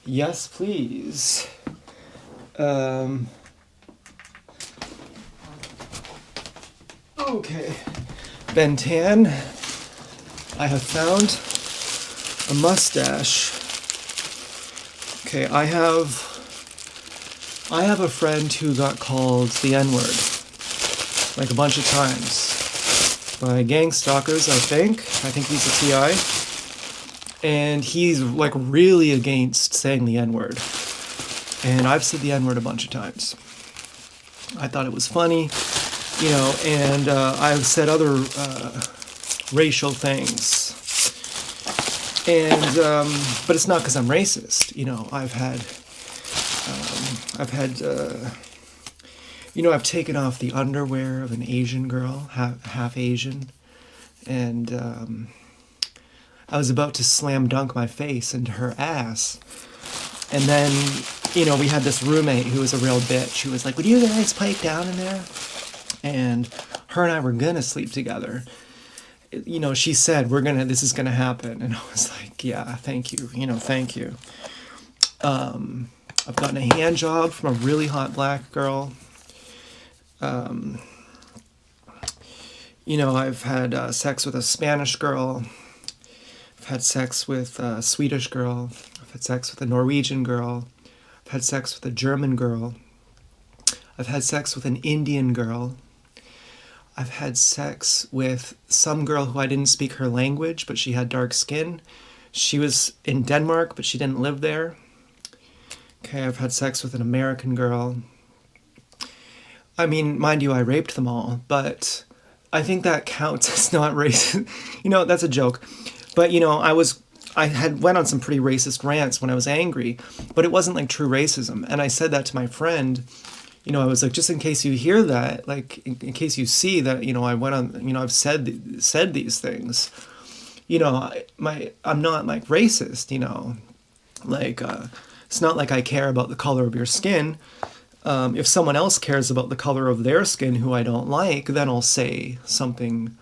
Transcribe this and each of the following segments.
Yes, please. Um, okay. Bentan, I have found a mustache. Okay, I have a friend who got called the N-word like a bunch of times by gang stalkers, I think. I think he's a TI. And he's like really against saying the N-word. And I've said the N-word a bunch of times. I thought it was funny, and I've said other racial things. And but it's not because I'm racist. I've taken off the underwear of an Asian girl, half Asian, and I was about to slam dunk my face into her ass. And then, we had this roommate who was a real bitch who was like, would you guys pipe down in there? And her and I were gonna sleep together. She said, this is gonna happen. And I was like, yeah, thank you, thank you. I've gotten a hand job from a really hot black girl. I've had sex with a Spanish girl. I've had sex with a Swedish girl. I've had sex with a Norwegian girl. I've had sex with a German girl. I've had sex with an Indian girl. I've had sex with some girl who I didn't speak her language, but she had dark skin. She was in Denmark, but she didn't live there. Okay, I've had sex with an American girl. I mean, mind you, I raped them all, but I think that counts as not racist. That's a joke. But, I had went on some pretty racist rants when I was angry, but it wasn't like true racism. And I said that to my friend. I was like, just in case you hear that, like, in case you see that, I went on, I've said these things. I'm not like racist. Like, it's not like I care about the color of your skin. If someone else cares about the color of their skin who I don't like, then I'll say something,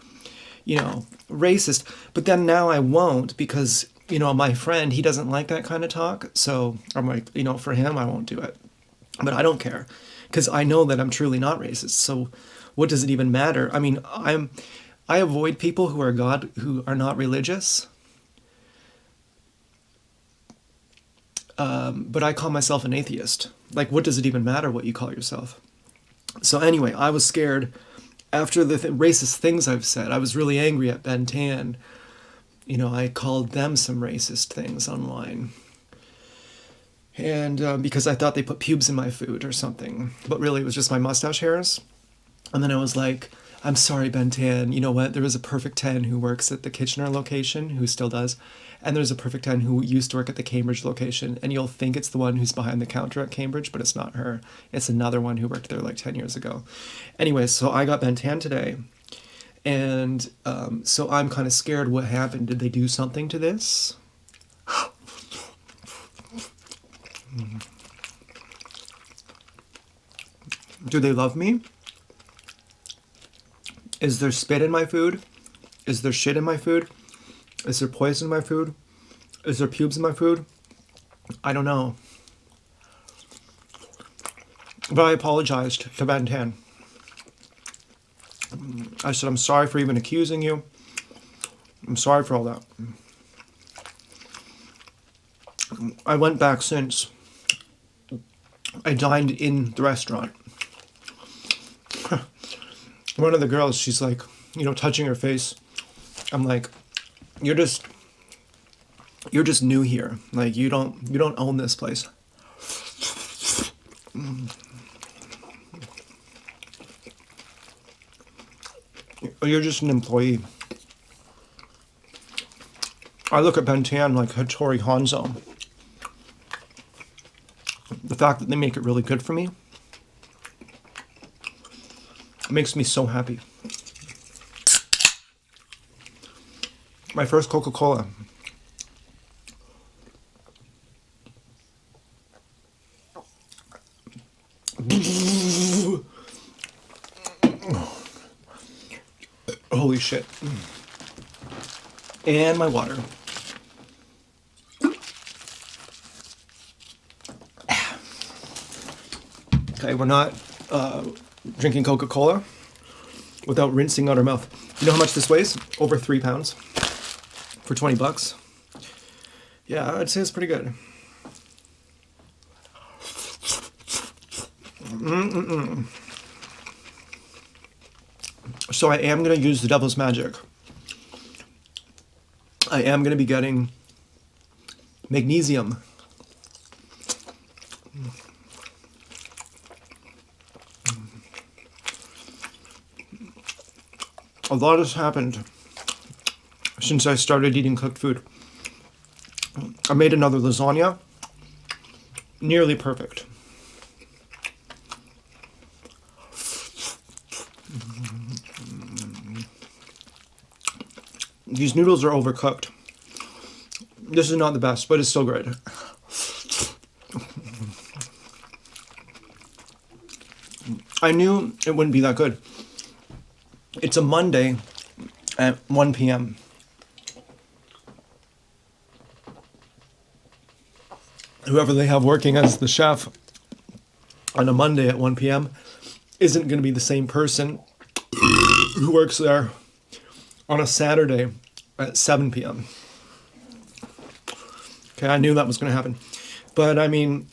racist. But then now I won't because, my friend, he doesn't like that kind of talk. So I'm like, for him, I won't do it. But I don't care because I know that I'm truly not racist. So what does it even matter? I mean, I avoid people who are not religious. But I call myself an atheist. Like, what does it even matter what you call yourself? So anyway, I was scared after the racist things I've said. I was really angry at Ben Tan. I called them some racist things online. And because I thought they put pubes in my food or something. But really, it was just my mustache hairs. And then I was like, I'm sorry, Ben Tan. You know what? There was a Perfect 10 who works at the Kitchener location, who still does. And there's a Perfect 10 who used to work at the Cambridge location. And you'll think it's the one who's behind the counter at Cambridge, but it's not her. It's another one who worked there like 10 years ago. Anyway, so I got Ben Tan today. And so I'm kind of scared what happened. Did they do something to this? Do they love me? Is there spit in my food? Is there shit in my food? Is there poison in my food? Is there pubes in my food? I don't know. But I apologized to Ben 10. I said, I'm sorry for even accusing you. I'm sorry for all that. I went back since. I dined in the restaurant. One of the girls, she's like, touching her face. I'm like, you're just new here. Like, you don't own this place. You're just an employee. I look at Ben Tan like Hattori Hanzo. The fact that they make it really good for me makes me so happy. My first Coca-Cola. Holy shit. And my water. Okay, we're not drinking Coca-Cola without rinsing out our mouth. You know how much this weighs? Over 3 pounds for 20 bucks. Yeah, I'd say it's pretty good. So I am going to use the devil's magic. I am going to be getting magnesium. A lot has happened since I started eating cooked food. I made another lasagna. Nearly perfect. These noodles are overcooked. This is not the best, but it's still good. I knew it wouldn't be that good. It's a Monday at 1 p.m. Whoever they have working as the chef on a Monday at 1 p.m. isn't going to be the same person who works there on a Saturday at 7 p.m. Okay, I knew that was going to happen. But I mean,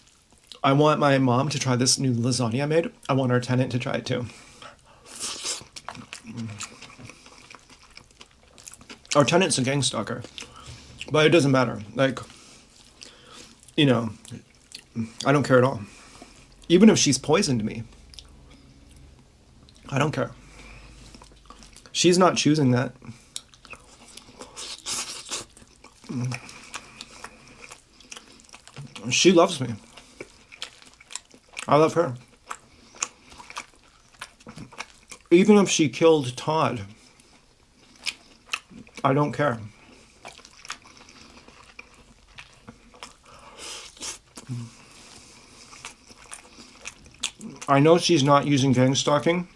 I want my mom to try this new lasagna I made. I want our tenant to try it too. Our tenant's a gang stalker, but it doesn't matter. Like, you know, I don't care at all. Even if she's poisoned me, I don't care. She's not choosing that. She loves me. I love her. Even if she killed Todd, I don't care. I know she's not using gang stalking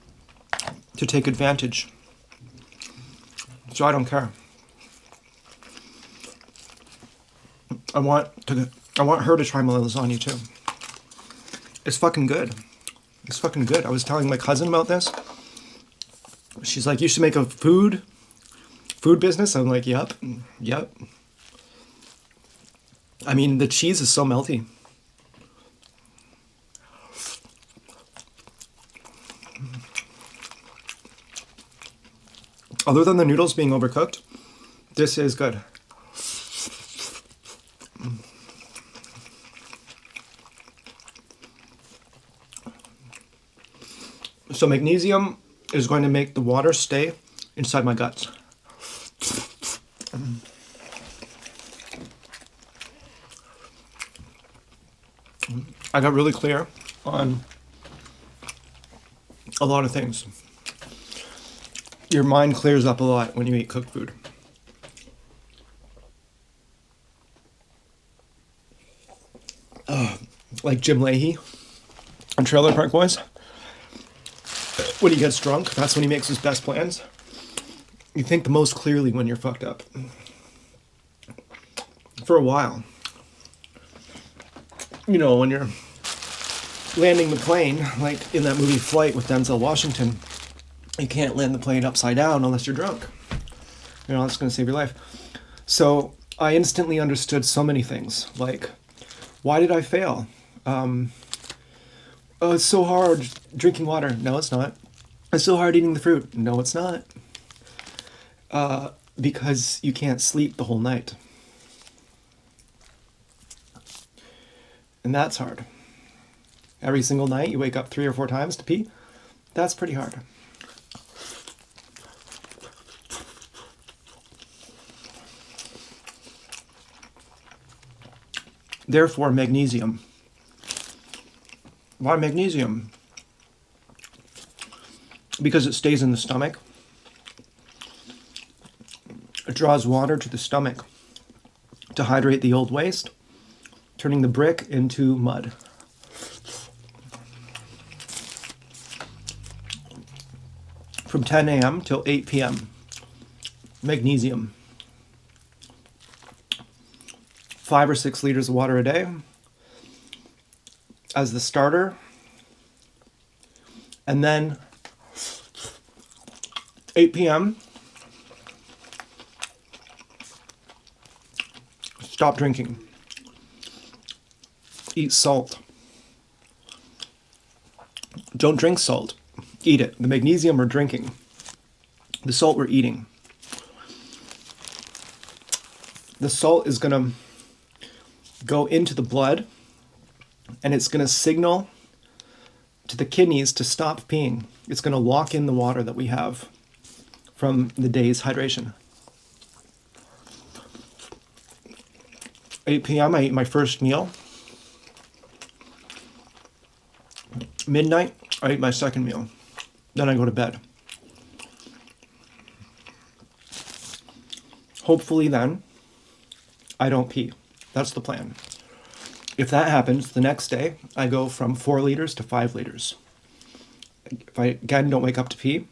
to take advantage, so I don't care. I want her to try my lasagna too. It's fucking good. It's fucking good. I was telling my cousin about this. She's like, you should make a food business. I'm like, yep. I mean, the cheese is so melty. Other than the noodles being overcooked, this is good. So magnesium is going to make the water stay inside my guts. I got really clear on a lot of things. Your mind clears up a lot when you eat cooked food. Like Jim Leahy on Trailer Park Boys. When he gets drunk, that's when he makes his best plans. You think the most clearly when you're fucked up. For a while. You know, when you're landing the plane, like in that movie Flight with Denzel Washington, you can't land the plane upside down unless you're drunk. You know, that's going to save your life. So I instantly understood so many things. Like, why did I fail? Oh, it's so hard drinking water. No, it's not. It's so hard eating the fruit. No, it's not. Because you can't sleep the whole night. And that's hard. Every single night you wake up 3 or 4 times to pee. That's pretty hard. Therefore, magnesium. Why magnesium? Because it stays in the stomach. It draws water to the stomach to hydrate the old waste, turning the brick into mud. From 10 a.m. till 8 p.m. Magnesium. 5 or 6 liters of water a day. As the starter, And then 8 p.m., stop drinking. Eat salt. Don't drink salt. Eat it. The magnesium we're drinking. The salt we're eating. The salt is going to go into the blood, and it's going to signal to the kidneys to stop peeing. It's going to lock in the water that we have from the day's hydration. 8 p.m. I eat my first meal. Midnight, I eat my second meal. Then I go to bed. Hopefully then, I don't pee. That's the plan. If that happens, the next day, I go from 4 liters to 5 liters. If I, again, don't wake up to pee,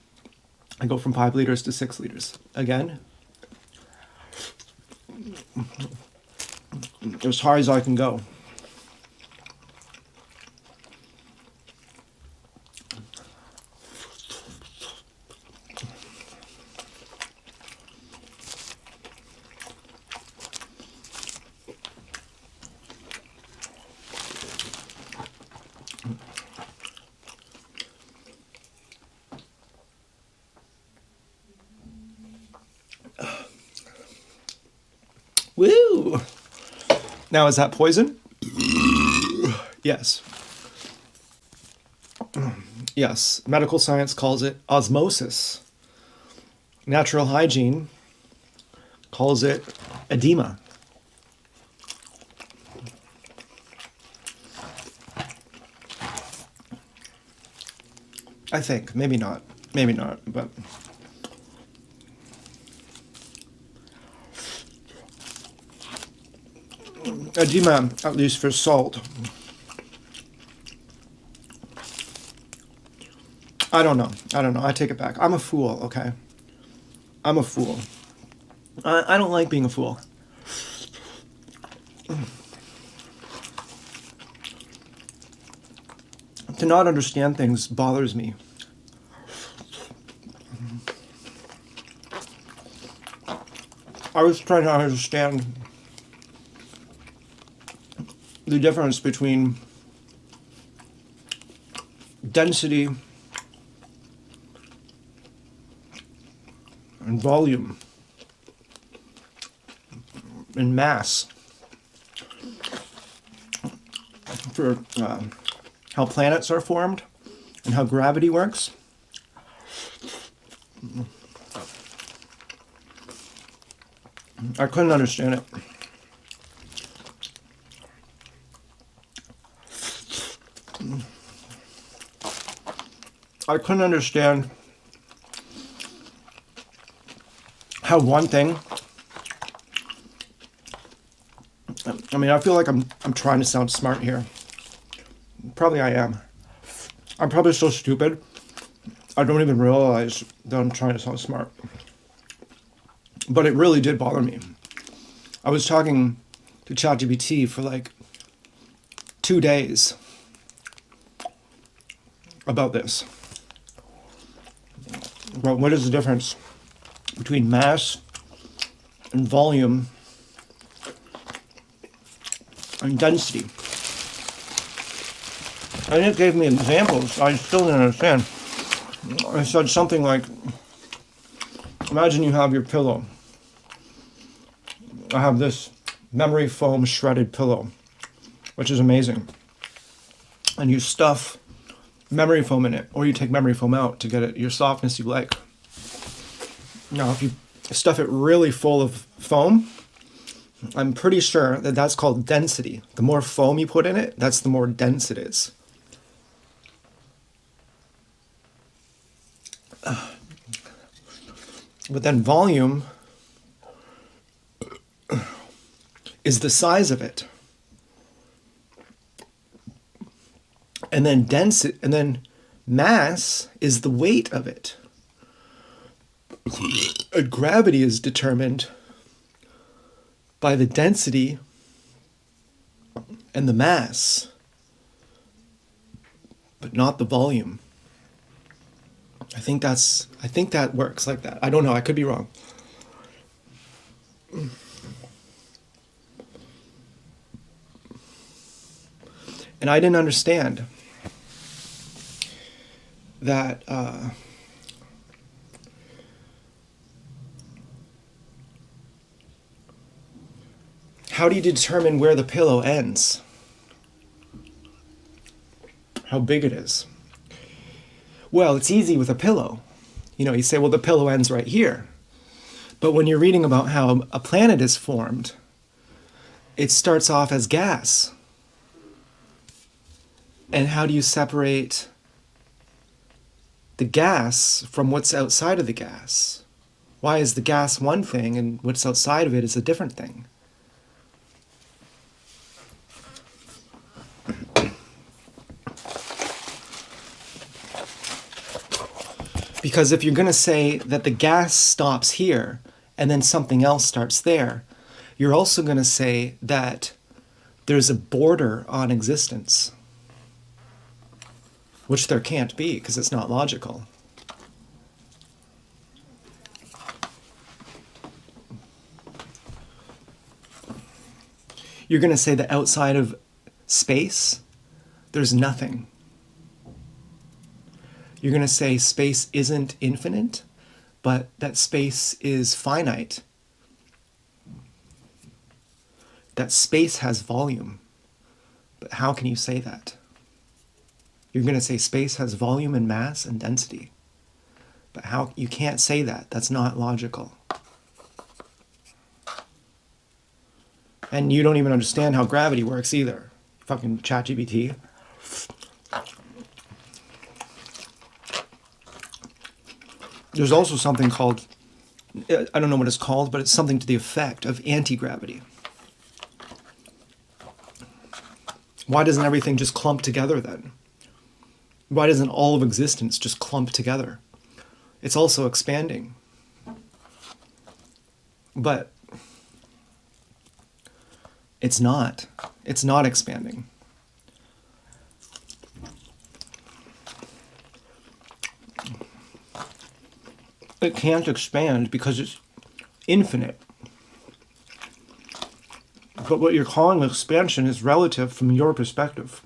I go from 5 liters to 6 liters. Again, as hard as I can go. Woo! Now, is that poison? Yes. Yes. Medical science calls it osmosis. Natural hygiene calls it edema. I think. Maybe not. Maybe not, but... edema, at least for salt. I don't know. I take it back. I'm a fool, okay? I'm a fool. I don't like being a fool. To not understand things bothers me. I was trying to understand the difference between density and volume and mass for how planets are formed and how gravity works. I couldn't understand it. I couldn't understand how one thing, I mean, I feel like I'm trying to sound smart here. Probably I am. I'm probably so stupid, I don't even realize that I'm trying to sound smart. But it really did bother me. I was talking to ChatGPT for like 2 days about this. About what is the difference between mass and volume and density. And it gave me examples I still didn't understand. I said something like, imagine you have your pillow. I have this memory foam shredded pillow, which is amazing. And you stuff memory foam in it, or you take memory foam out to get it your softness you like. Now, if you stuff it really full of foam, I'm pretty sure that that's called density. The more foam you put in it, that's the more dense it is. But then volume is the size of it. And then and then mass is the weight of it. Gravity is determined by the density and the mass, but not the volume. I think that works like that. I don't know, I could be wrong. And I didn't understand that how do you determine where the pillow ends? How big it is? Well, it's easy with a pillow. You know, you say, well, the pillow ends right here. But when you're reading about how a planet is formed, it starts off as gas. And how do you separate the gas from what's outside of the gas? Why is the gas one thing and what's outside of it is a different thing? Because if you're going to say that the gas stops here and then something else starts there, you're also going to say that there's a border on existence, which there can't be because it's not logical. You're going to say that outside of space, there's nothing. You're going to say space isn't infinite, but that space is finite. That space has volume. But how can you say that? You're going to say space has volume and mass and density. But how? You can't say that. That's not logical. And you don't even understand how gravity works either. Fucking ChatGPT. There's also something called, I don't know what it's called, but it's something to the effect of anti-gravity. Why doesn't everything just clump together then? Why doesn't all of existence just clump together? It's also expanding. But it's not. It's not expanding. It can't expand because it's infinite. But what you're calling expansion is relative from your perspective.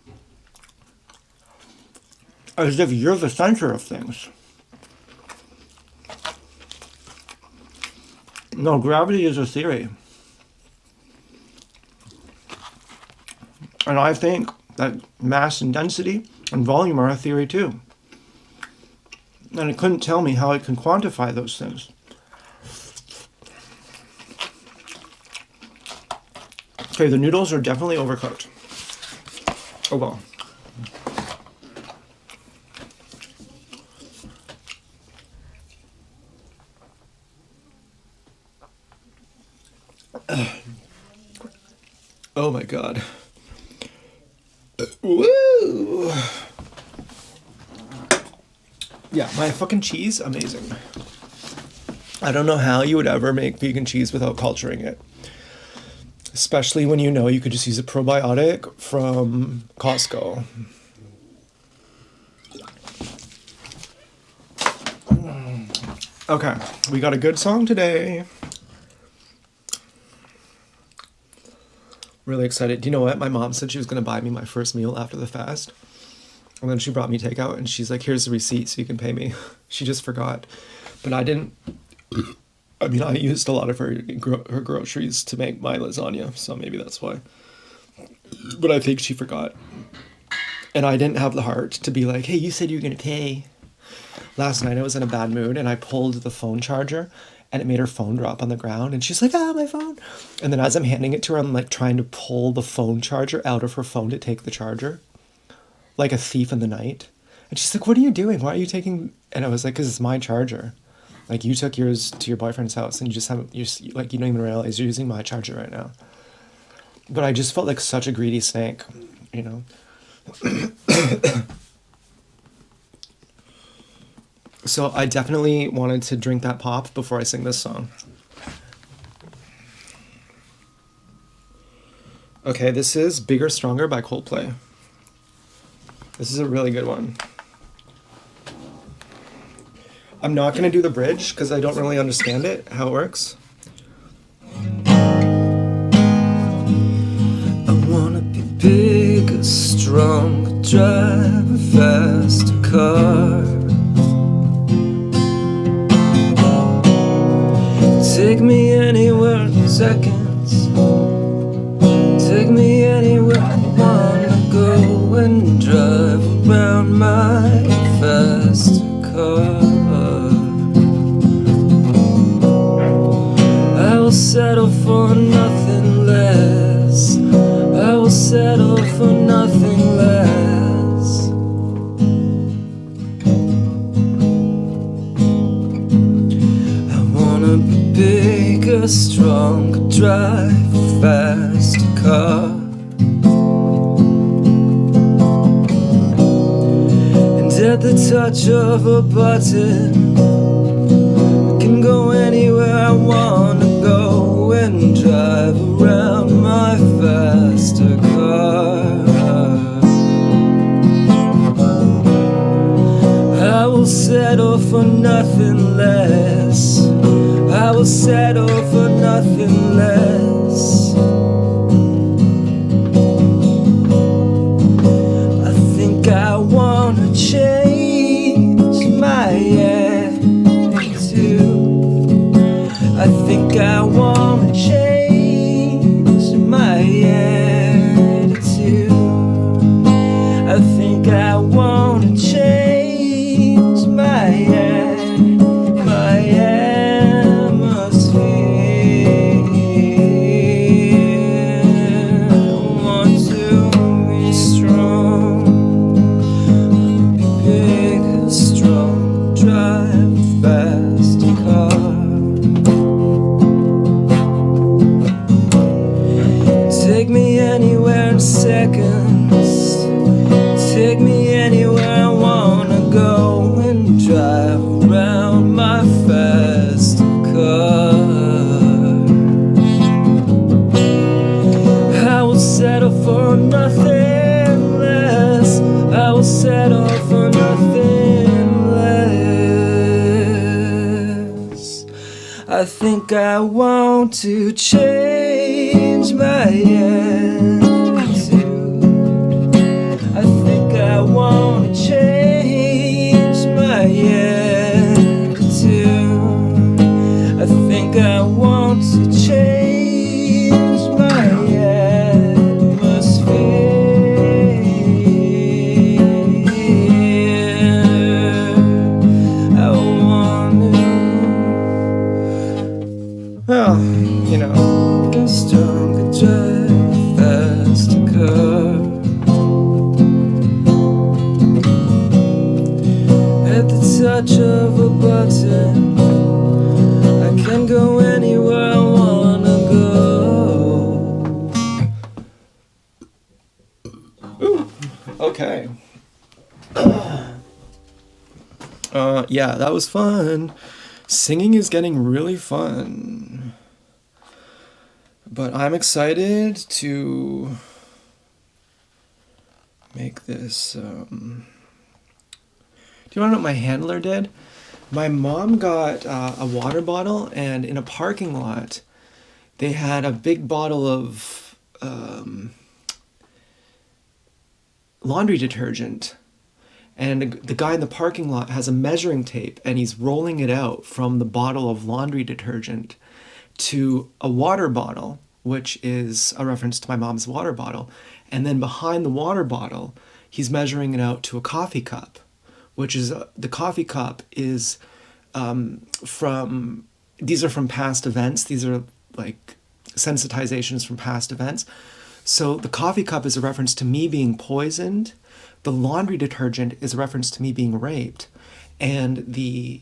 As if you're the center of things. No, gravity is a theory. And I think that mass and density and volume are a theory too. And it couldn't tell me how it can quantify those things. Okay, the noodles are definitely overcooked. Oh well. Oh my god. Woo! Yeah, my fucking cheese, amazing. I don't know how you would ever make vegan cheese without culturing it. Especially when you know you could just use a probiotic from Costco. Okay, we got a good song today. Really excited. Do you know what? My mom said she was going to buy me my first meal after the fast. And then she brought me takeout and she's like, here's the receipt so you can pay me. She just forgot. But I didn't. I mean, I used a lot of her groceries to make my lasagna, so maybe that's why. But I think she forgot. And I didn't have the heart to be like, hey, you said you were going to pay. Last night I was in a bad mood and I pulled the phone charger and it made her phone drop on the ground. And she's like, my phone. And then as I'm handing it to her, I'm like trying to pull the phone charger out of her phone to take the charger. Like a thief in the night. And she's like, what are you doing? Why are you taking... And I was like, because it's my charger. Like, you took yours to your boyfriend's house and you just haven't... Like, you don't even realize you're using my charger right now. But I just felt like such a greedy snake, you know? So I definitely wanted to drink that pop before I sing this song. Okay, this is Bigger, Stronger by Coldplay. This is a really good one. I'm not gonna do the bridge because I don't really understand it, how it works. I wanna be big, strong, drive a fast car. Take me anywhere in seconds. Take me anywhere I wanna go and drive around my fast car. I will settle for nothing less. I will settle for nothing less. I wanna be bigger, stronger, drive a fast car. And at the touch of a button, I can go anywhere I wanna go and drive around my faster car. I will settle for nothing less. I will settle for nothing less. I think I wanna change my attitude. I think I wanna change my attitude. I think I wanna change my atmosphere. I want to be strong, be big, strong, drive fast car. Take me anywhere in seconds. Take me anywhere I wanna go and drive around my fast car. I will settle for nothing less. I will settle for nothing less. I think I want to change my attitude. I think I want to change my attitude. I think I want to change my atmosphere. I want to, well, you know, get stronger, drive faster car. At the touch of a button, I can go anywhere I wanna go. Ooh, okay. Yeah, that was fun. Singing is getting really fun. But I'm excited to make this. Do you want to know what my handler did? My mom got a water bottle, and in a parking lot, they had a big bottle of laundry detergent. And the guy in the parking lot has a measuring tape, and he's rolling it out from the bottle of laundry detergent to a water bottle, which is a reference to my mom's water bottle. And then behind the water bottle, he's measuring it out to a coffee cup, which is the coffee cup is these are from past events. These are like sensitizations from past events. So the coffee cup is a reference to me being poisoned. The laundry detergent is a reference to me being raped. And the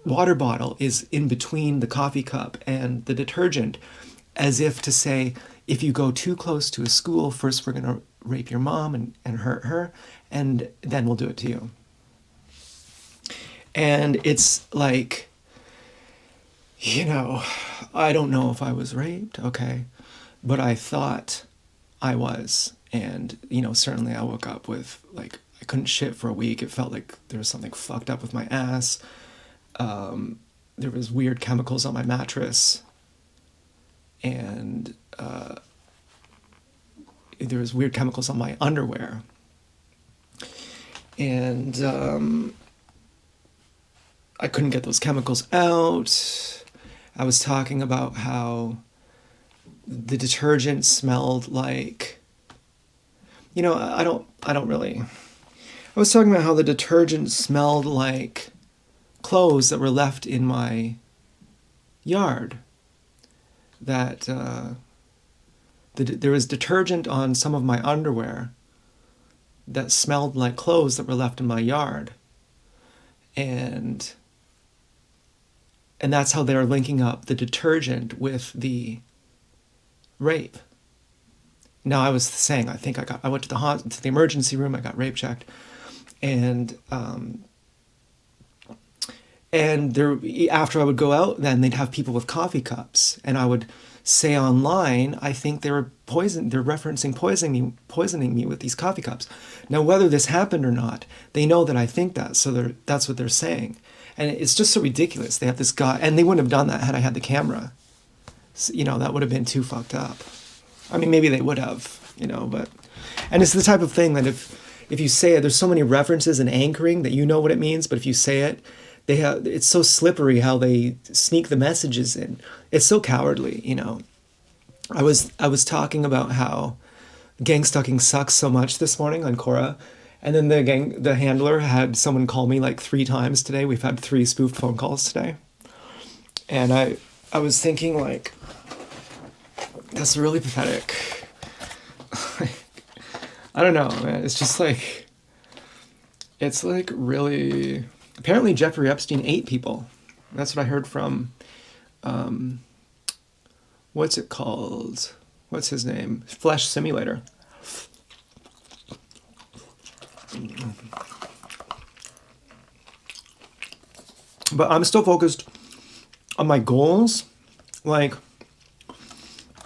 water bottle is in between the coffee cup and the detergent, as if to say, if you go too close to a school, first we're going to rape your mom and hurt her, and then we'll do it to you. And it's like, you know, I don't know if I was raped, okay, but I thought I was. And, you know, certainly I woke up with, like, I couldn't shit for a week. It felt like there was something fucked up with my ass. there was weird chemicals on my mattress, and there was weird chemicals on my underwear. And I couldn't get those chemicals out. I was talking about how the detergent smelled like, I don't really. I was talking about how the detergent smelled like clothes that were left in my yard. That there was detergent on some of my underwear that smelled like clothes that were left in my yard. And that's how they're linking up the detergent with the rape. Now, I was saying, I went to the emergency room, I got rape checked, and there, after I would go out, then they'd have people with coffee cups, and I would say online, I think they're referencing poisoning me with these coffee cups. Now, whether this happened or not, they know that I think that, so that's what they're saying. And it's just so ridiculous. They have this guy, and they wouldn't have done that had I had the camera. So, that would have been too fucked up. I mean, maybe they would have, but... And it's the type of thing that if you say it, there's so many references and anchoring that you know what it means, but if you say it, it's so slippery how they sneak the messages in. It's so cowardly, I was talking about how gang stalking sucks so much this morning on Quora, and then the handler had someone call me like 3 times today. We've had 3 spoofed phone calls today. And I was thinking, like, that's really pathetic. I don't know, man. It's just like, it's like really... Apparently Jeffrey Epstein ate people. That's what I heard from, what's it called? What's his name? Flesh Simulator. But I'm still focused on my goals. Like,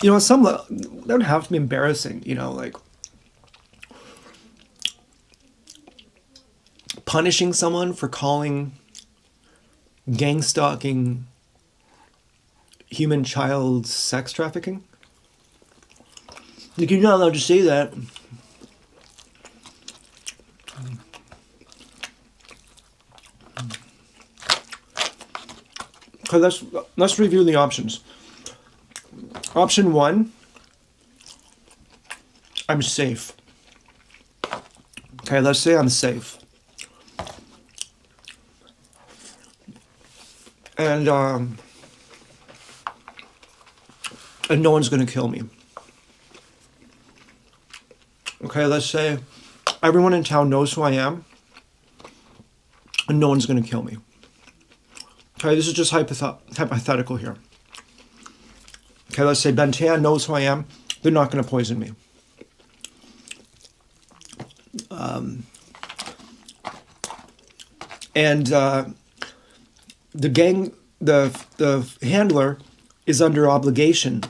at some level, that would have to be embarrassing, like punishing someone for calling gang stalking human child sex trafficking. Like, you're not allowed to say that. Okay, let's review the options. Option 1, I'm safe. Okay, let's say I'm safe. And no one's going to kill me. Okay, let's say everyone in town knows who I am, and no one's going to kill me. Okay, this is just hypothetical here. Okay, let's say Ben Tan knows who I am. They're not going to poison me. The handler is under obligation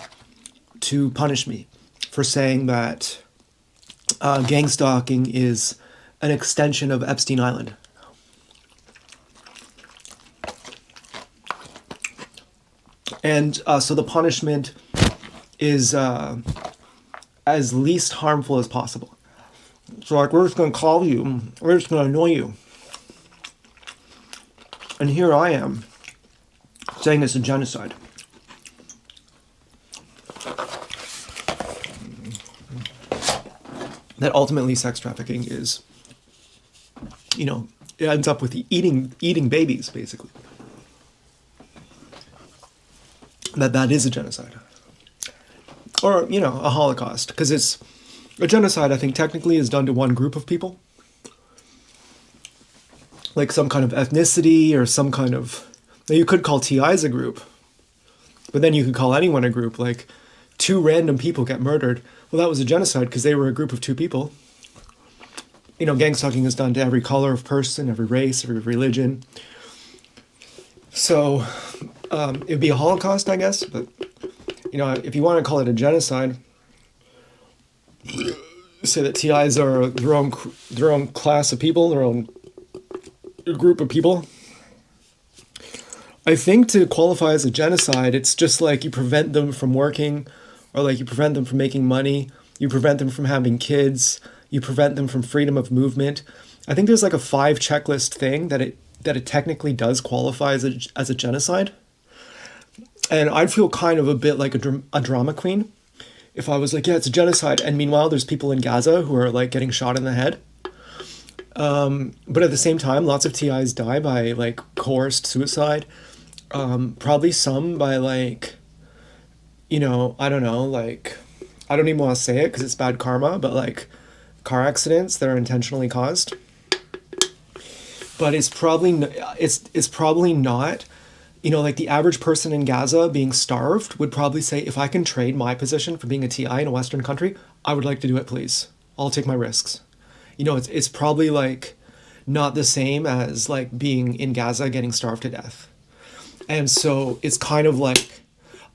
to punish me for saying that gang stalking is an extension of Epstein Island. And so the punishment is as least harmful as possible. So, like, we're just going to call you, we're just going to annoy you. And here I am, saying it's a genocide. That ultimately sex trafficking is, it ends up with eating babies, basically. That is a genocide. Or, a Holocaust. Because it's a genocide, I think, technically is done to one group of people. Like some kind of ethnicity or some kind of... Now, you could call TIs a group. But then you could call anyone a group. Like, 2 random people get murdered. Well, that was a genocide because they were a group of 2 people. Gang stalking is done to every color of person, every race, every religion. So... it'd be a Holocaust, I guess, but, if you want to call it a genocide, say that TIs are their own class of people, their own group of people, I think to qualify as a genocide, it's just like you prevent them from working, or like you prevent them from making money, you prevent them from having kids, you prevent them from freedom of movement. I think there's like a five checklist thing that it technically does qualify as a genocide. And I'd feel kind of a bit like a drama queen if I was like, yeah, it's a genocide, and meanwhile there's people in Gaza who are like getting shot in the head. But at the same time, lots of TIs die by like coerced suicide. Probably some by like, I don't know, like, I don't even want to say it because it's bad karma, but like car accidents that are intentionally caused. But it's probably not, like the average person in Gaza being starved would probably say, if I can trade my position for being a TI in a Western country, I would like to do it, please. I'll take my risks. It's probably like not the same as like being in Gaza getting starved to death. And so it's kind of like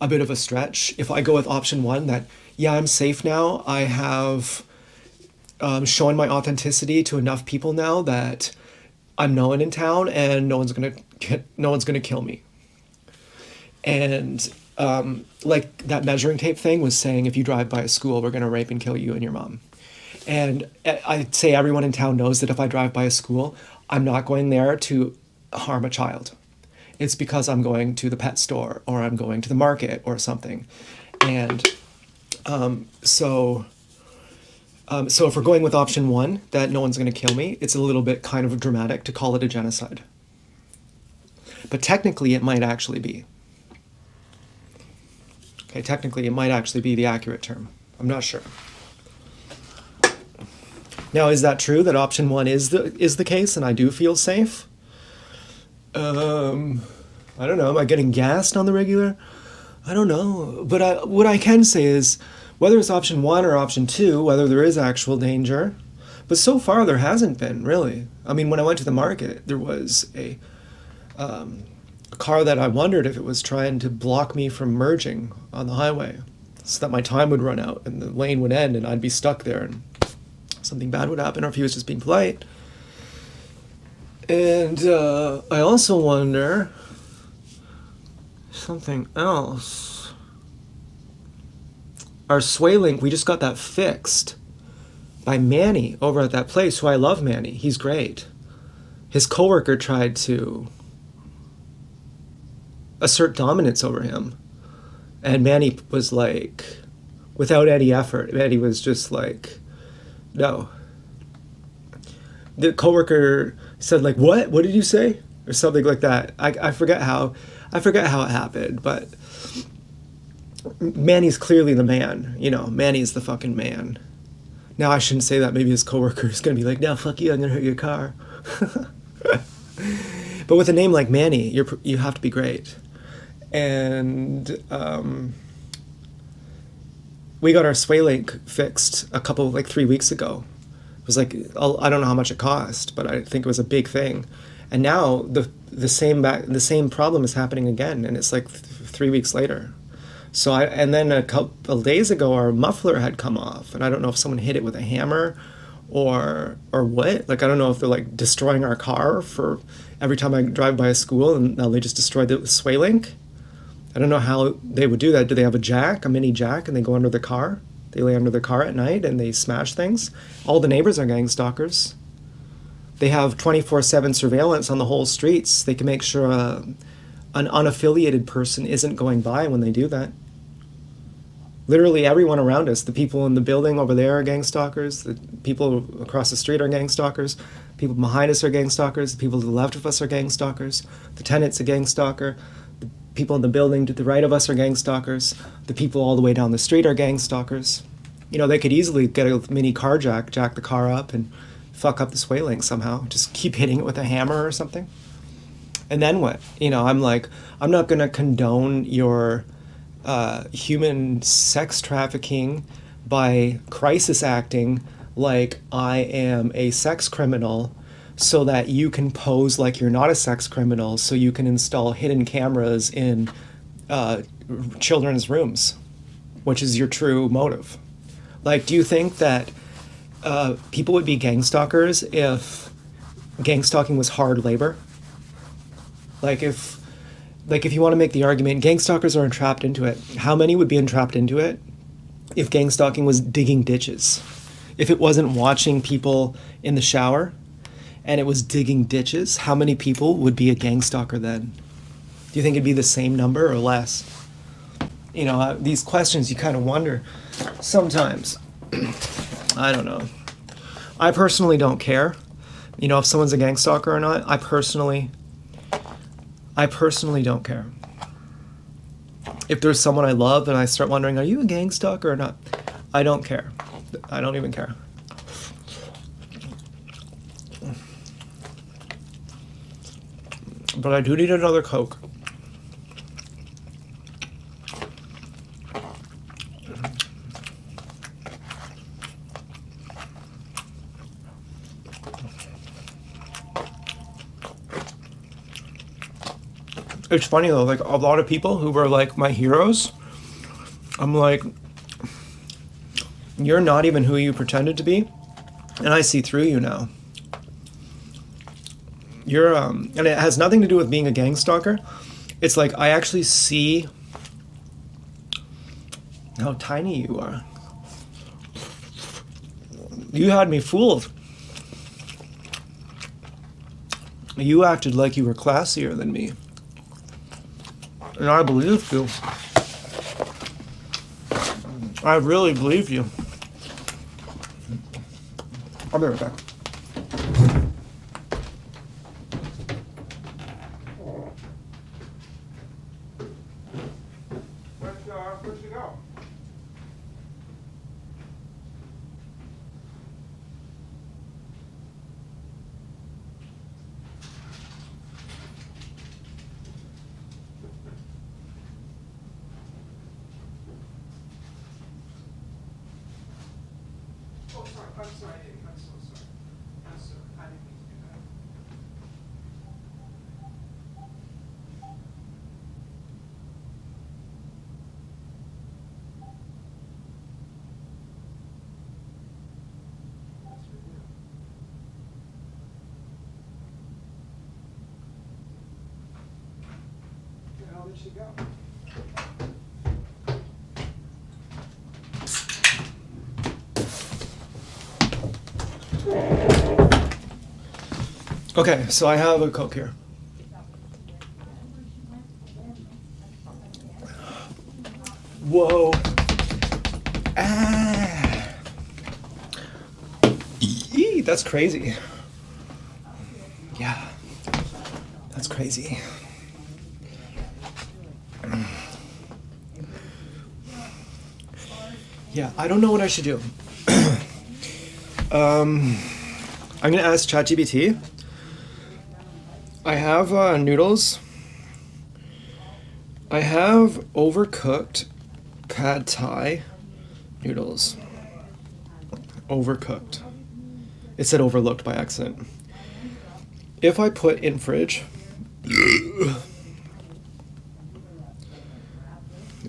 a bit of a stretch if I go with option one, that, yeah, I'm safe now. I have shown my authenticity to enough people now that I'm known in town and no one's gonna kill me. And like that measuring tape thing was saying, if you drive by a school, we're gonna rape and kill you and your mom. And I'd say everyone in town knows that if I drive by a school, I'm not going there to harm a child. It's because I'm going to the pet store or I'm going to the market or something. And so if we're going with option one, that no one's going to kill me, it's a little bit kind of dramatic to call it a genocide. But technically, it might actually be. Okay, technically, it might actually be the accurate term. I'm not sure. Now, is that true that option one is the case and I do feel safe? I don't know. Am I getting gassed on the regular? I don't know. But what I can say is, whether it's option one or option two, whether there is actual danger, but so far there hasn't been, really. I mean, when I went to the market, there was a car that I wondered if it was trying to block me from merging on the highway so that my time would run out and the lane would end and I'd be stuck there and something bad would happen, or if he was just being polite. And I also wonder something else. Our sway link, we just got that fixed by Manny over at that place, who I love. Manny, he's great. His coworker tried to assert dominance over him, and Manny was like, without any effort, Manny was just like, no. The coworker said like, what did you say, or something like that. I forget how it happened, but Manny's clearly the man. Manny's the fucking man. Now I shouldn't say that. Maybe his coworker is gonna be like, no, fuck you, I'm gonna hurt your car. But with a name like Manny, you have to be great. And we got our sway link fixed 3 weeks ago. It was like, I don't know how much it cost, but I think it was a big thing. And now the same problem is happening again, and it's like 3 weeks later. And then a couple of days ago, our muffler had come off, and I don't know if someone hit it with a hammer or what. Like, I don't know if they're like destroying our car for every time I drive by a school, and now they just destroyed the sway link. I don't know how they would do that. Do they have a mini jack, and they go under the car? They lay under the car at night and they smash things. All the neighbors are gang stalkers. They have 24/7 surveillance on the whole streets. They can make sure an unaffiliated person isn't going by when they do that. Literally everyone around us, the people in the building over there are gang stalkers, the people across the street are gang stalkers, people behind us are gang stalkers, the people to the left of us are gang stalkers, the tenant's a gang stalker, the people in the building to the right of us are gang stalkers, the people all the way down the street are gang stalkers. They could easily get a mini car jack the car up and fuck up the sway link somehow. Just keep hitting it with a hammer or something. And then what? I'm like, I'm not going to condone your human sex trafficking by crisis acting like I am a sex criminal so that you can pose like you're not a sex criminal, so you can install hidden cameras in children's rooms, which is your true motive. Like, do you think that people would be gang stalkers if gang stalking was hard labor? Like, if like if you want to make the argument, gang stalkers are entrapped into it. How many would be entrapped into it if gang stalking was digging ditches? If it wasn't watching people in the shower and it was digging ditches, how many people would be a gang stalker then? Do you think it'd be the same number or less? You know, these questions you kind of wonder sometimes. I don't know. I personally don't care, you know, if someone's a gang stalker or not. I personally don't care. If there's someone I love and I start wondering, are you a gang stalker or not? I don't care. I don't even care. But I do need another Coke. It's funny though, like a lot of people who were like my heroes, I'm like, you're not even who you pretended to be, and I see through you now. You're and it has nothing to do with being a gang stalker. It's like I actually see how tiny you are. You had me fooled. You acted like you were classier than me. And I believed you. I really believed you. I'll be right back. Where'd you go? I'm sorry, Dave. I'm so sorry. I'm sorry. I didn't mean to do that. That's for you. Where the hell did she go? Okay, so I have a Coke here. Whoa. Ah. Eee, that's crazy. Yeah. That's crazy. Yeah, I don't know what I should do. I'm gonna ask ChatGPT. I have noodles. I have overcooked pad thai noodles. Overcooked. It said overlooked by accident. If I put in fridge,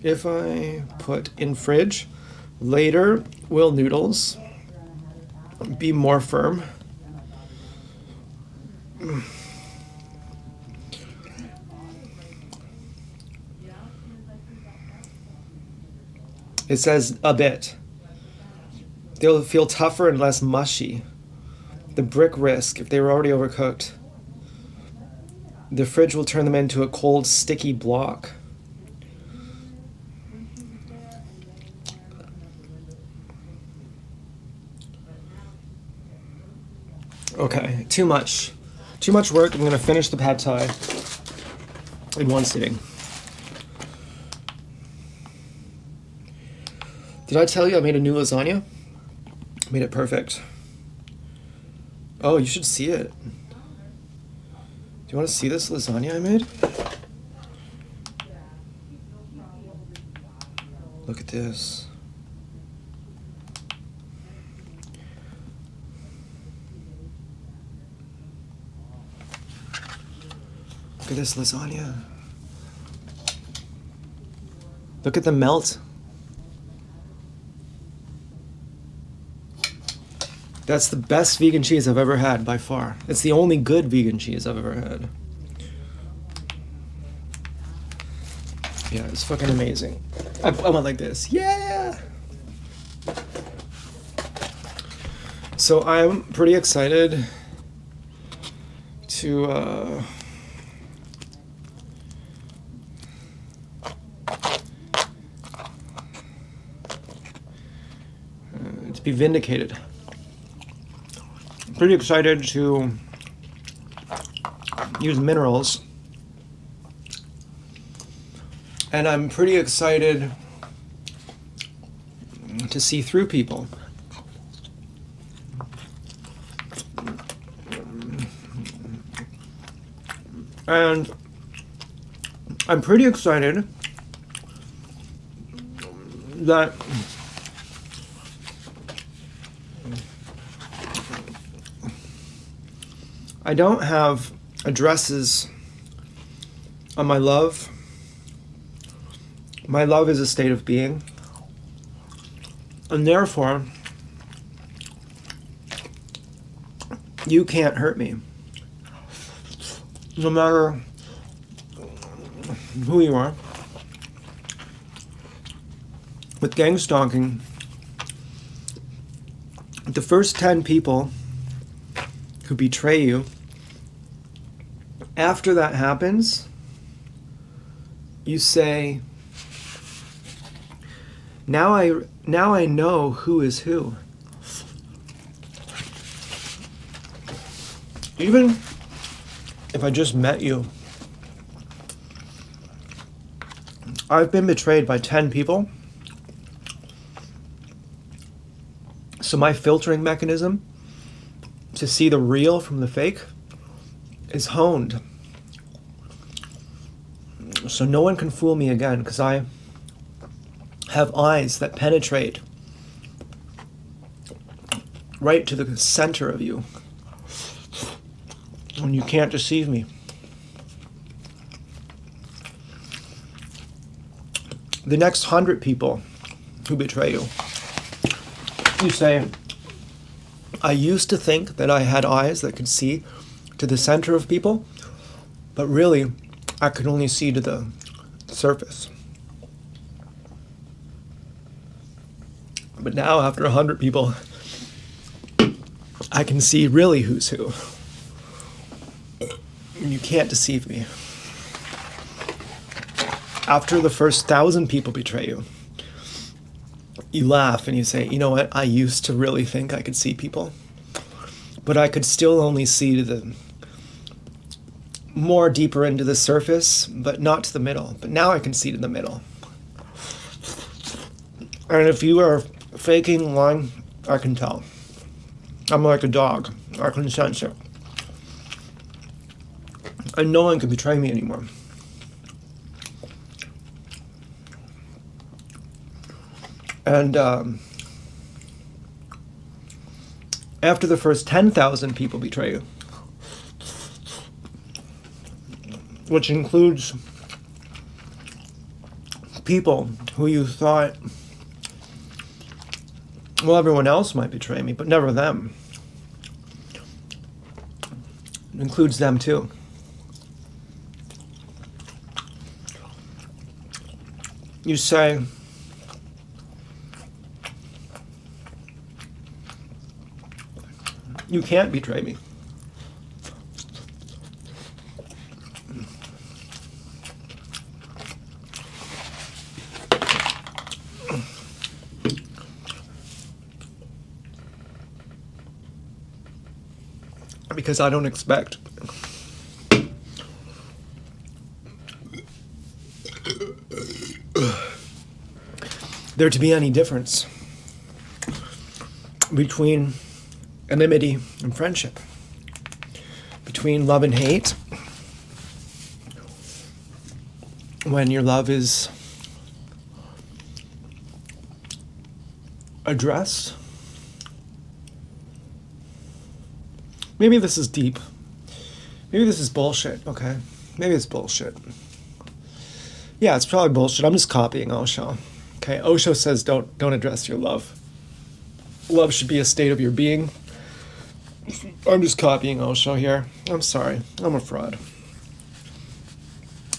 if I put in fridge, later will noodles be more firm? It says a bit. They'll feel tougher and less mushy. The brick risk, if they were already overcooked. The fridge will turn them into a cold, sticky block. Okay, too much. Too much work. I'm gonna finish the pad thai in one sitting. Did I tell you I made a new lasagna? Made it perfect. Oh, you should see it. Do you want to see this lasagna I made? Look at this. Look at this lasagna. Look at the melt. That's the best vegan cheese I've ever had by far. It's the only good vegan cheese I've ever had. Yeah, it's fucking amazing. I went like this. Yeah! So I'm pretty excited to be vindicated. I'm pretty excited to use minerals. And I'm pretty excited to see through people. And I'm pretty excited that I don't have addresses on my love. My love is a state of being. And therefore, you can't hurt me. No matter who you are. With gang stalking, the first 10 people who betray you, after that happens, you say, now I know who is who. Even if I just met you, I've been betrayed by 10 people. So my filtering mechanism to see the real from the fake is honed. So no one can fool me again, because I have eyes that penetrate right to the center of you. And you can't deceive me. The next 100 people who betray you, you say, I used to think that I had eyes that could see to the center of people, but really, I could only see to the surface. But now, after 100 people, I can see really who's who. And you can't deceive me. After the first 1,000 people betray you, you laugh and you say, you know what, I used to really think I could see people, but I could still only see to the more deeper into the surface, but not to the middle. But now I can see to the middle. And if you are faking, lying, I can tell. I'm like a dog. I can sense it. And no one can betray me anymore. And after the first 10,000 people betray you, which includes people who you thought, well, everyone else might betray me, but never them. It includes them too. You say, you can't betray me. Because I don't expect there to be any difference between enmity and friendship, between love and hate, when your love is addressed. Maybe this is deep. Maybe this is bullshit, okay? Maybe it's bullshit. Yeah, it's probably bullshit. I'm just copying Osho. Okay, Osho says don't address your love. Love should be a state of your being. I'm just copying Osho here. I'm sorry. I'm a fraud.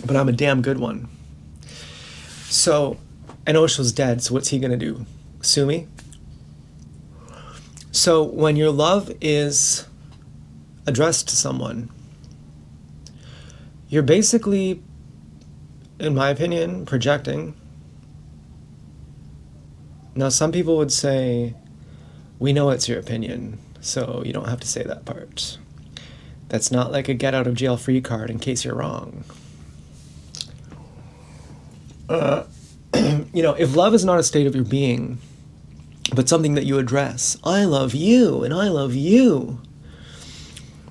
But I'm a damn good one. So, and Osho's dead, so what's he gonna do? Sue me? So, when your love is addressed to someone, you're basically, in my opinion, projecting. Now, some people would say, we know it's your opinion, so you don't have to say that part. That's not like a get out of jail free card in case you're wrong. If love is not a state of your being, but something that you address, I love you and I love you.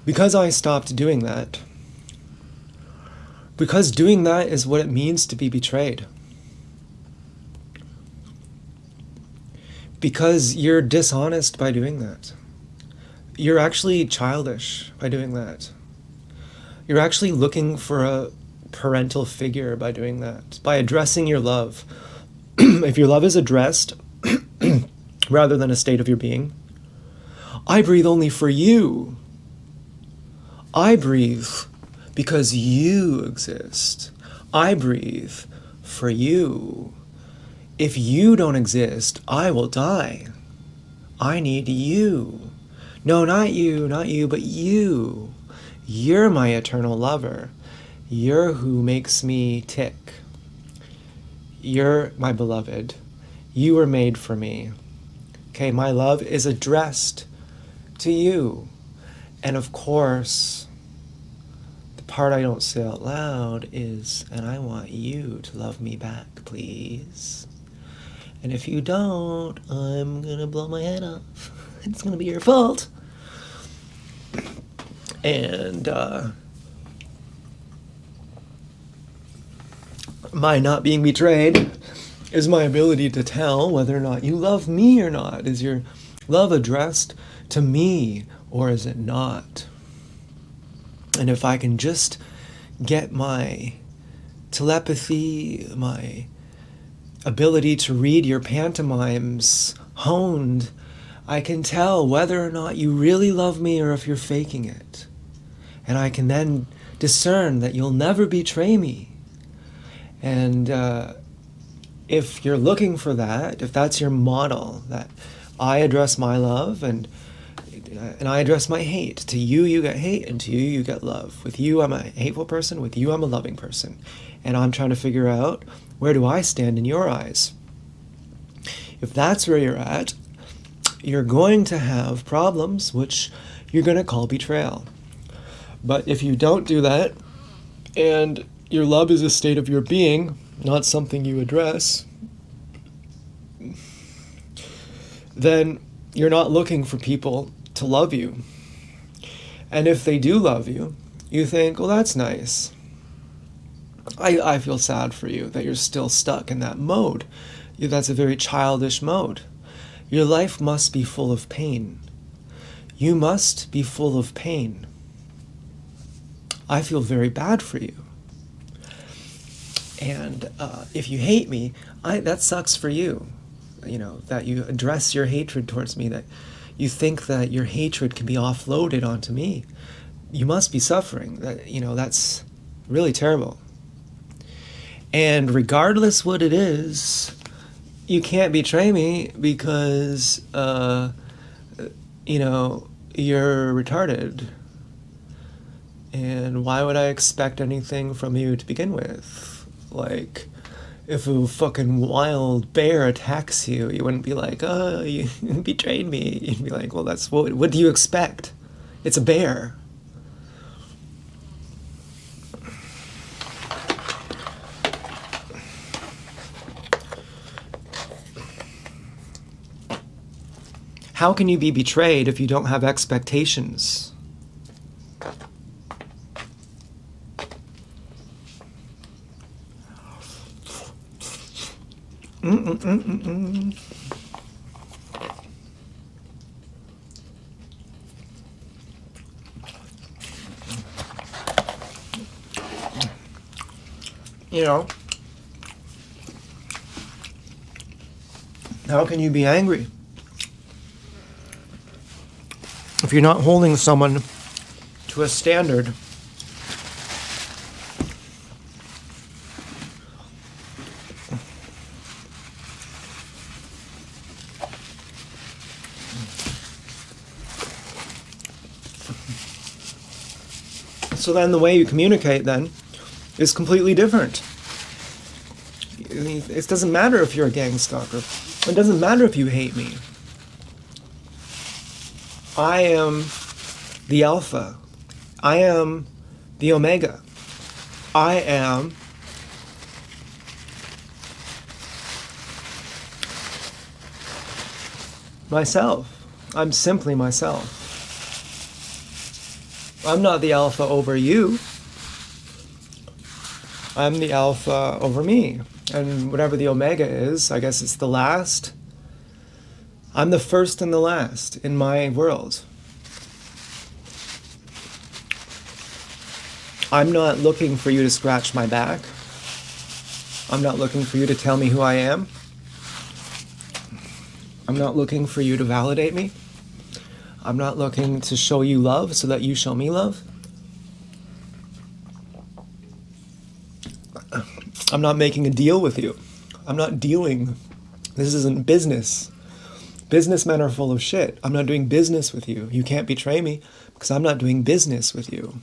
Because I stopped doing that, because doing that is what it means to be betrayed. Because you're dishonest by doing that. You're actually childish by doing that. You're actually looking for a parental figure by doing that, by addressing your love. If your love is addressed, rather than a state of your being, I breathe only for you. I breathe because you exist. I breathe for you. If you don't exist, I will die. I need you. No, not you, but you. You're my eternal lover. You're who makes me tick. You're my beloved. You were made for me. Okay, my love is addressed to you. And of course, the part I don't say out loud is, and I want you to love me back, please. And if you don't, I'm gonna blow my head off. It's gonna be your fault. And my not being betrayed is my ability to tell whether or not you love me or not. Is your love addressed to me or is it not? And if I can just get my telepathy, my ability to read your pantomimes honed, I can tell whether or not you really love me or if you're faking it. And I can then discern that you'll never betray me. And if you're looking for that, if that's your model, that I address my love and I address my hate. To you, you get hate, and to you, you get love. With you, I'm a hateful person. With you, I'm a loving person. And I'm trying to figure out, where do I stand in your eyes? If that's where you're at, you're going to have problems, which you're going to call betrayal. But if you don't do that, and your love is a state of your being, not something you address, then you're not looking for people to love you. And if they do love you, you think, well, that's nice. I feel sad for you that you're still stuck in that mode. That's a very childish mode. Your life must be full of pain. You must be full of pain. I feel very bad for you. And if you hate me, that sucks for you. That you address your hatred towards me, that you think that your hatred can be offloaded onto me. You must be suffering. That's really terrible. And regardless what it is, you can't betray me because, you're retarded. And why would I expect anything from you to begin with? Like, if a fucking wild bear attacks you, you wouldn't be like, oh, you betrayed me. You'd be like, well, that's what do you expect? It's a bear. How can you be betrayed if you don't have expectations? How can you be angry if you're not holding someone to a standard? So then the way you communicate then is completely different. It doesn't matter if you're a gang stalker. It doesn't matter if you hate me. I am the alpha. I am the omega. I am myself. I'm simply myself. I'm not the alpha over you. I'm the alpha over me. And whatever the omega is, I guess it's the last. I'm the first and the last in my world. I'm not looking for you to scratch my back. I'm not looking for you to tell me who I am. I'm not looking for you to validate me. I'm not looking to show you love so that you show me love. I'm not making a deal with you. I'm not dealing. This isn't business. Businessmen are full of shit. I'm not doing business with you. You can't betray me because I'm not doing business with you.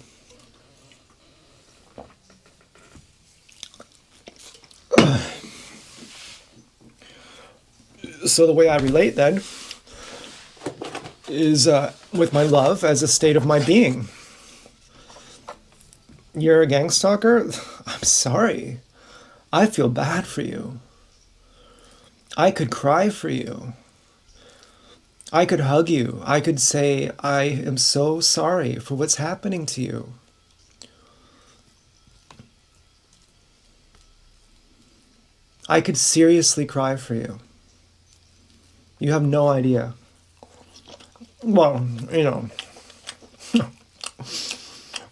So the way I relate then is with my love as a state of my being. You're a gang stalker? I'm sorry. I feel bad for you. I could cry for you. I could hug you. I could say, I am so sorry for what's happening to you. I could seriously cry for you. You have no idea. Well, you know.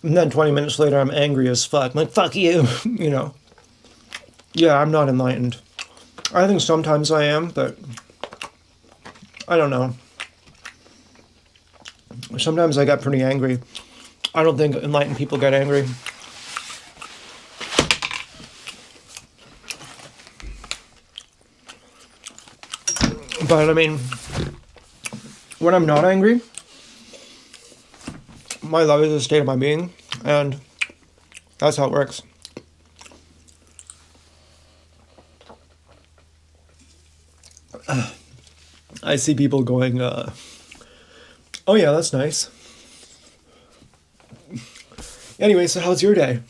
And then 20 minutes later, I'm angry as fuck. I'm like, fuck you, you know. Yeah, I'm not enlightened. I think sometimes I am, but I don't know. Sometimes I get pretty angry. I don't think enlightened people get angry. But I mean, when I'm not angry, my love is a state of my being, and that's how it works. I see people going, oh yeah, that's nice. Anyway, so how's your day?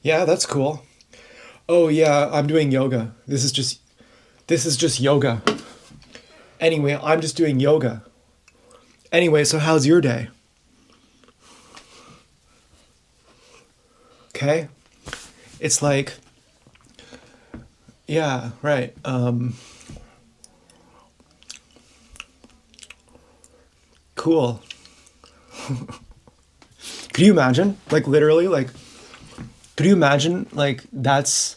Yeah, that's cool. Oh yeah, I'm doing yoga. This is just yoga. Anyway, I'm just doing yoga. Anyway, so how's your day? Okay? It's like, yeah, right. Cool. Could you imagine? Like literally, like, could you imagine like that's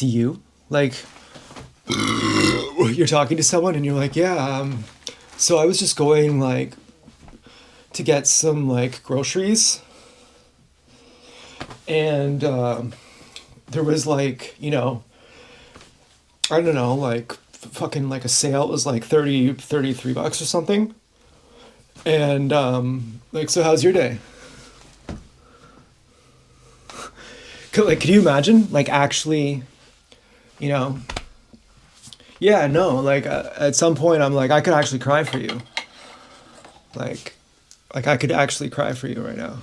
you? Like you're talking to someone and you're like, yeah, so I was just going like to get some like groceries, and there was like, you know, I don't know, like fucking like a sale. It was like 33 bucks or something. And like, so how's your day? Like, could you imagine like actually, you know, yeah, no, like at some point I'm like, I could actually cry for you. Like I could actually cry for you right now.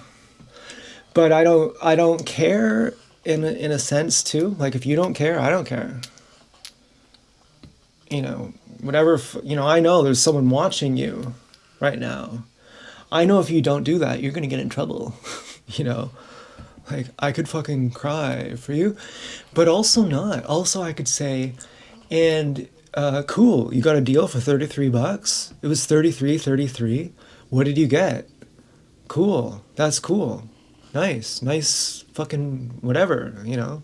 But I don't care in a sense too. Like if you don't care, I don't care. You know, whatever, you know, I know there's someone watching you right now. I know if you don't do that, you're going to get in trouble. You know, like I could fucking cry for you, but also not. Also, I could say, and cool, you got a deal for 33 bucks. It was 33. What did you get? Cool. That's cool. Nice fucking whatever, you know.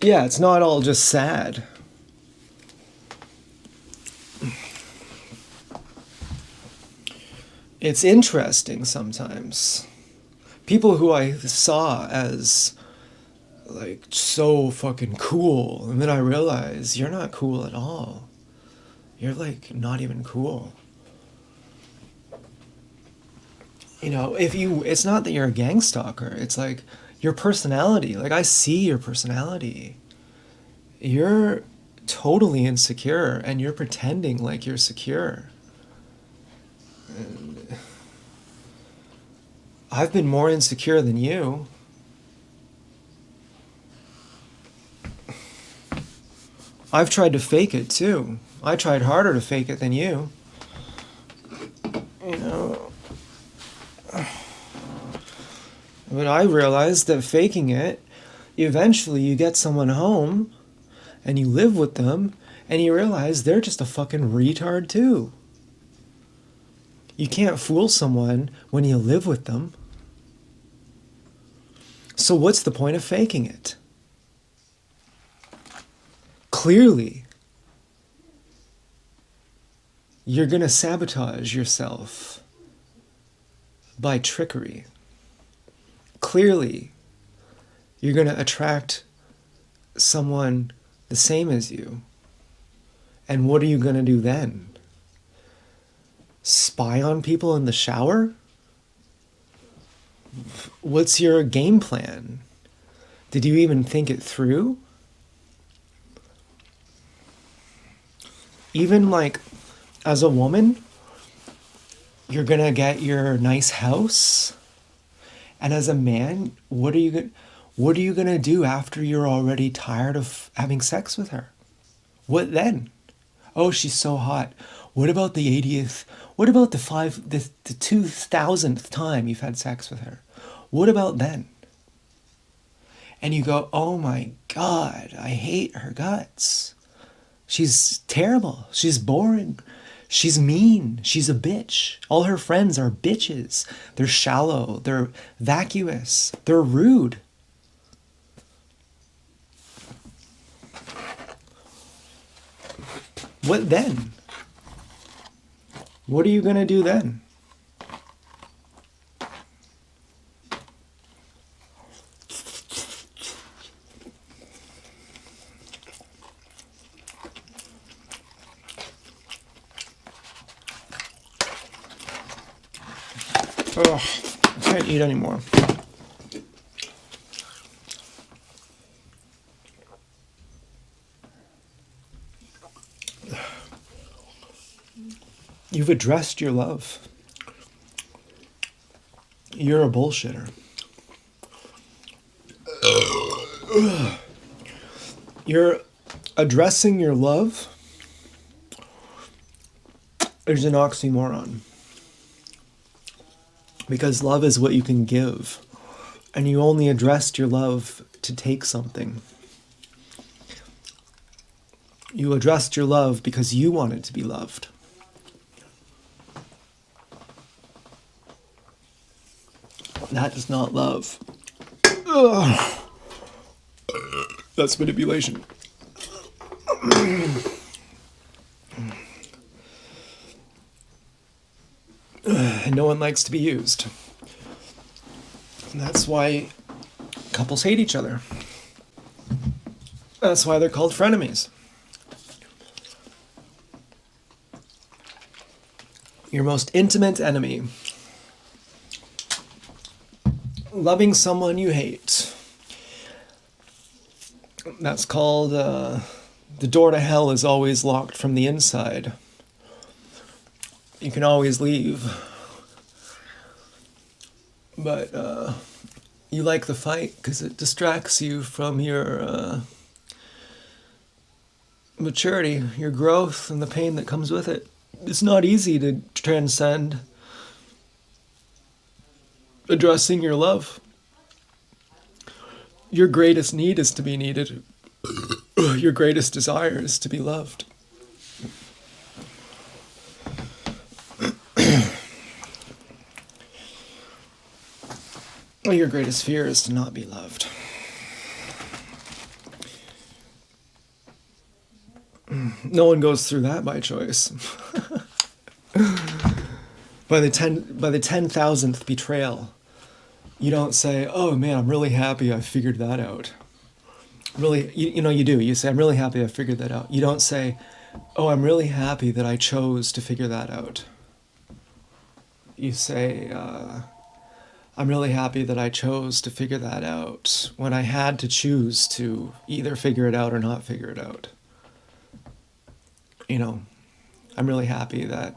Yeah, it's not all just sad. It's interesting sometimes. People who I saw as like so fucking cool. And then I realize you're not cool at all. You're like not even cool. You know, it's not that you're a gang stalker. It's like your personality. Like I see your personality. You're totally insecure and you're pretending like you're secure. And I've been more insecure than you. I've tried to fake it too. I tried harder to fake it than you. You know. But I realized that faking it, eventually you get someone home and you live with them and you realize they're just a fucking retard too. You can't fool someone when you live with them. So what's the point of faking it? Clearly, you're gonna sabotage yourself by trickery. Clearly, you're gonna attract someone the same as you. And what are you gonna do then? Spy on people in the shower? What's your game plan? Did you even think it through? Even like as a woman, you're gonna get your nice house. And as a man, what are you gonna do after you're already tired of having sex with her? What then? Oh, she's so hot. What about the 80th? What about the 2000th time you've had sex with her? What about then? And you go, oh my God, I hate her guts. She's terrible. She's boring. She's mean. She's a bitch. All her friends are bitches. They're shallow. They're vacuous. They're rude. What then? What are you going to do then? Oh, I can't eat anymore. You've addressed your love. You're a bullshitter. You're addressing your love. There's an oxymoron. Because love is what you can give. And you only addressed your love to take something. You addressed your love because you wanted to be loved. That is not love. Ugh. That's manipulation. And no one likes to be used. And that's why couples hate each other. That's why they're called frenemies. Your most intimate enemy. Loving someone you hate. That's called, the door to hell is always locked from the inside. You can always leave. But you like the fight because it distracts you from your maturity, your growth, and the pain that comes with it. It's not easy to transcend addressing your love. Your greatest need is to be needed. Your greatest desire is to be loved. Your greatest fear is to not be loved. No one goes through that by choice. By the 10,000th betrayal, you don't say, "Oh man, I'm really happy I figured that out." Really, you do. You say, I'm really happy I figured that out. You don't say, oh, I'm really happy that I chose to figure that out. You say, I'm really happy that I chose to figure that out when I had to choose to either figure it out or not figure it out. You know, I'm really happy that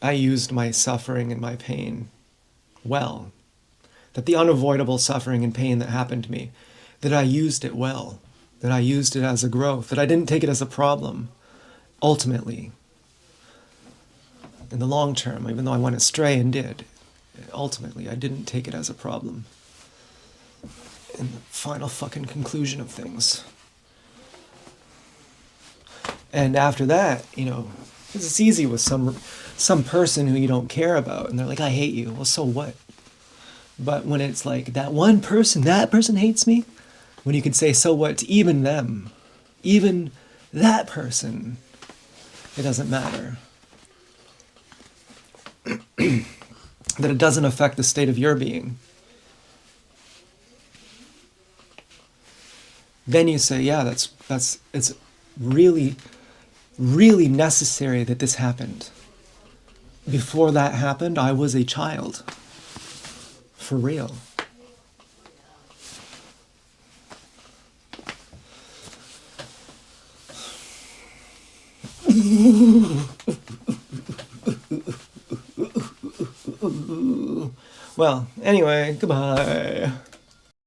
I used my suffering and my pain well. That the unavoidable suffering and pain that happened to me, that I used it well. That I used it as a growth. That I didn't take it as a problem, ultimately. In the long term, even though I went astray and did, ultimately, I didn't take it as a problem. In the final fucking conclusion of things. And after that, it's easy with some person who you don't care about, and they're like, I hate you. Well, so what? But when it's like, that person hates me, when you could say, so what, to even them, even that person, it doesn't matter. That it doesn't affect the state of your being. Then you say, yeah, it's really, really necessary that this happened. Before that happened, I was a child. For real. Well, anyway, goodbye.